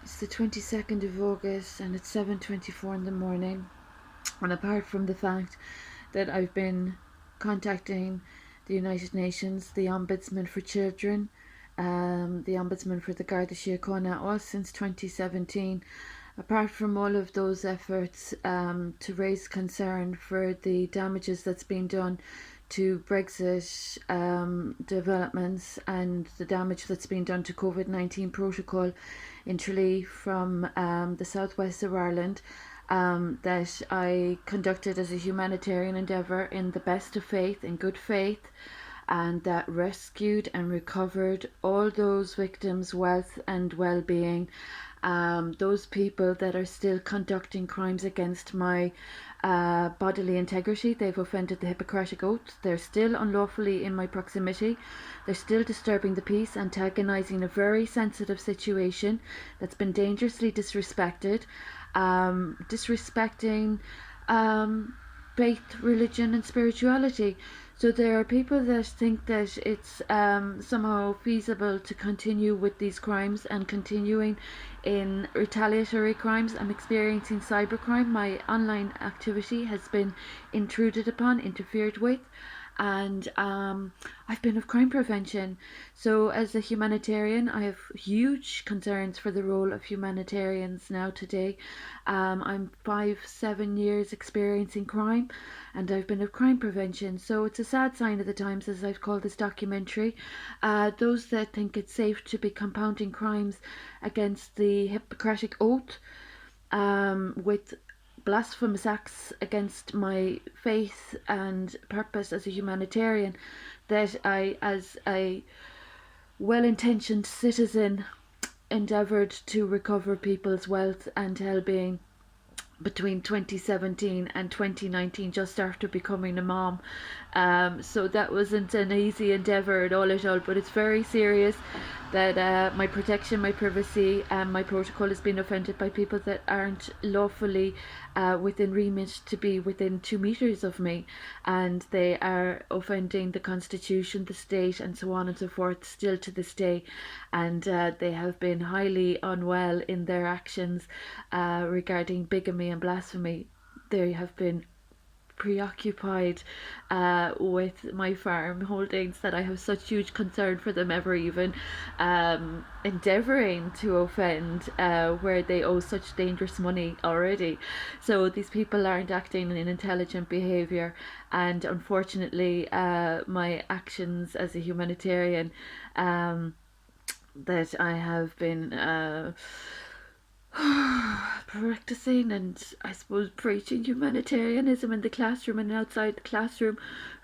It's the 22nd of August and it's 7:24 in the morning. And apart from the fact that I've been contacting the United Nations, the Ombudsman for Children, the Ombudsman for the Garda Síochána since 2017, apart from all of those efforts to raise concern for the damages that's been done to Brexit developments and the damage that's been done to COVID-19 protocol in Tralee from the southwest of Ireland, that I conducted as a humanitarian endeavour in the best of faith, in good faith, and that rescued and recovered all those victims' wealth and well-being. Those people that are still conducting crimes against my bodily integrity, they've offended the Hippocratic Oath, they're still unlawfully in my proximity, they're still disturbing the peace, antagonising a very sensitive situation that's been dangerously disrespected, disrespecting faith, religion, and spirituality. So there are people that think that it's somehow feasible to continue with these crimes and continuing in retaliatory crimes. I'm experiencing cybercrime. My online activity has been intruded upon, interfered with, and I've been of crime prevention. So, as a humanitarian, I have huge concerns for the role of humanitarians now today. I'm 7 years experiencing crime, and I've been of crime prevention. So, it's a sad sign of the times, as I've called this documentary. Those that think it's safe to be compounding crimes against the Hippocratic Oath with blasphemous acts against my faith and purpose as a humanitarian, that I, as a well intentioned citizen, endeavoured to recover people's wealth and well being between 2017 and 2019, just after becoming a mom. So that wasn't an easy endeavour at all, but it's very serious that my protection, my privacy, and my protocol has been offended by people that aren't lawfully within remit to be within 2 meters of me, and they are offending the constitution, the state, and so on and so forth still to this day. And they have been highly unwell in their actions regarding bigamy and blasphemy. They have been preoccupied with my farm holdings that I have such huge concern for them ever even endeavouring to offend where they owe such dangerous money already. So these people aren't acting in intelligent behaviour, and unfortunately my actions as a humanitarian that I have been practicing and I suppose preaching humanitarianism in the classroom and outside the classroom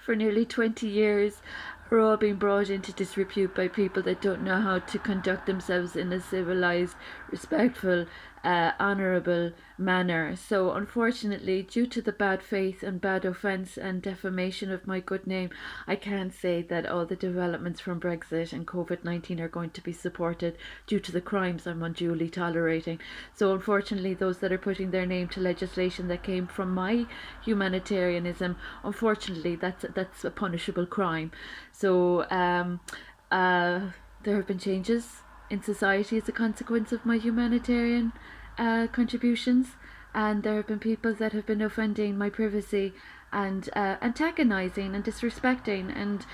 for nearly 20 years are all being brought into disrepute by people that don't know how to conduct themselves in a civilized, respectful, honourable manner. So, unfortunately, due to the bad faith and bad offence and defamation of my good name, I can't say that all the developments from Brexit and COVID-19 are going to be supported due to the crimes I'm unduly tolerating. So, unfortunately, those that are putting their name to legislation that came from my humanitarianism, unfortunately, that's a punishable crime. So, there have been changes in society as a consequence of my humanitarian contributions, and there have been people that have been offending my privacy and antagonizing and disrespecting and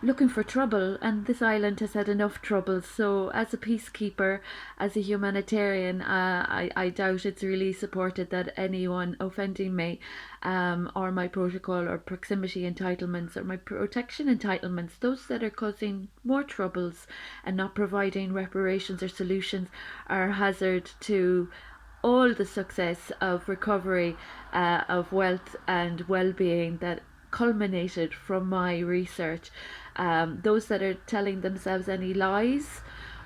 looking for trouble, and this island has had enough trouble. So as a peacekeeper, as a humanitarian, I doubt it's really supported that anyone offending me or my protocol or proximity entitlements or my protection entitlements, those that are causing more troubles and not providing reparations or solutions, are a hazard to all the success of recovery of wealth and well-being that culminated from my research. Those that are telling themselves any lies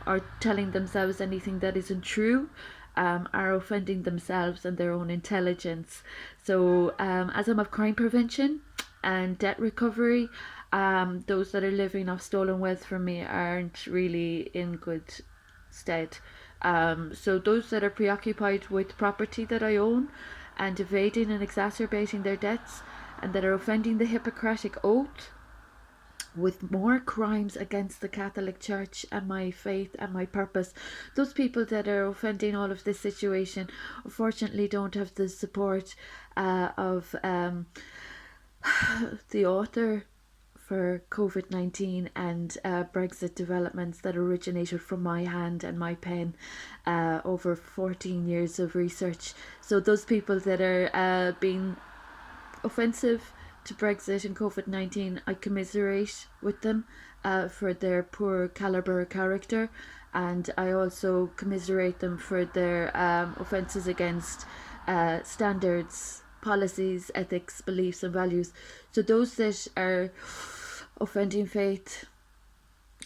or telling themselves anything that isn't true are offending themselves and their own intelligence. So, as I'm of crime prevention and debt recovery, those that are living off stolen wealth from me aren't really in good stead. So those that are preoccupied with property that I own and evading and exacerbating their debts and that are offending the Hippocratic Oath with more crimes against the Catholic Church and my faith and my purpose. Those people that are offending all of this situation, unfortunately, don't have the support of the author for COVID-19 and Brexit developments that originated from my hand and my pen over 14 years of research. So those people that are being offensive to Brexit and COVID-19, I commiserate with them for their poor calibre character, and I also commiserate them for their offences against standards, policies, ethics, beliefs and values. So those that are offending faith,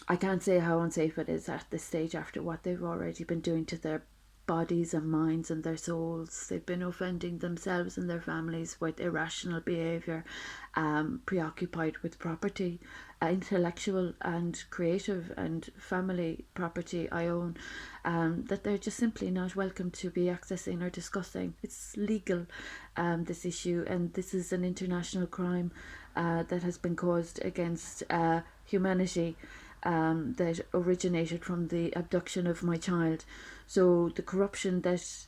I can't say how unsafe it is at this stage after what they've already been doing to their bodies and minds and their souls. They've been offending themselves and their families with irrational behaviour, preoccupied with property, intellectual and creative and family property I own, that they're just simply not welcome to be accessing or discussing. It's legal, this issue, and this is an international crime that has been caused against humanity, that originated from the abduction of my child. So the corruption that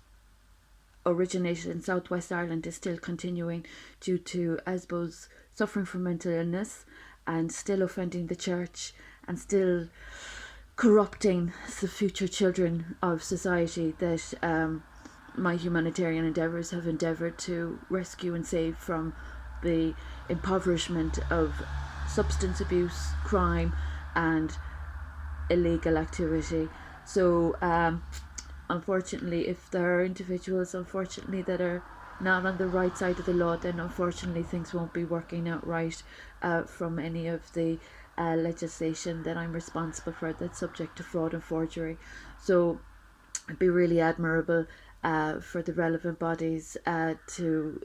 originated in Southwest Ireland is still continuing due to ASBOs suffering from mental illness and still offending the church and still corrupting the future children of society that my humanitarian endeavours have endeavoured to rescue and save from the impoverishment of substance abuse, crime and illegal activity. So unfortunately, if there are individuals that are not on the right side of the law, then unfortunately things won't be working out right from any of the legislation that I'm responsible for that's subject to fraud and forgery. So it'd be really admirable for the relevant bodies to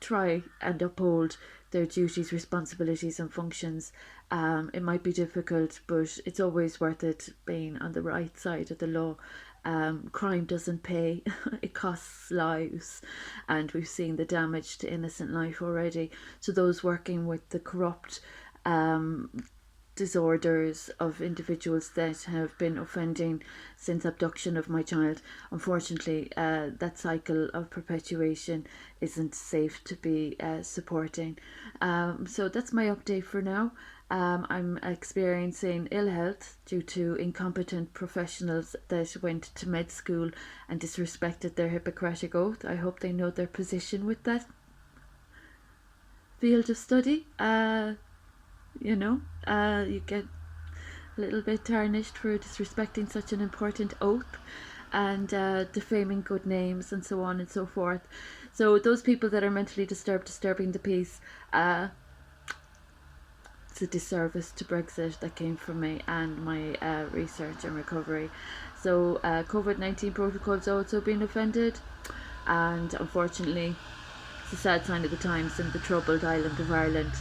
try and uphold their duties, responsibilities and functions. It might be difficult, but it's always worth it being on the right side of the law. Crime doesn't pay, it costs lives, and we've seen the damage to innocent life already. So those working with the corrupt disorders of individuals that have been offending since abduction of my child, unfortunately that cycle of perpetuation isn't safe to be supporting. So that's my update for now. I'm experiencing ill health due to incompetent professionals that went to med school and disrespected their Hippocratic oath. I hope they know their position with that field of study. You get a little bit tarnished for disrespecting such an important oath and defaming good names and so on and so forth. So those people that are mentally disturbing the peace, it's a disservice to Brexit that came from me and my research and recovery. So COVID-19 protocols also being offended, and unfortunately it's a sad sign of the times in the troubled island of Ireland.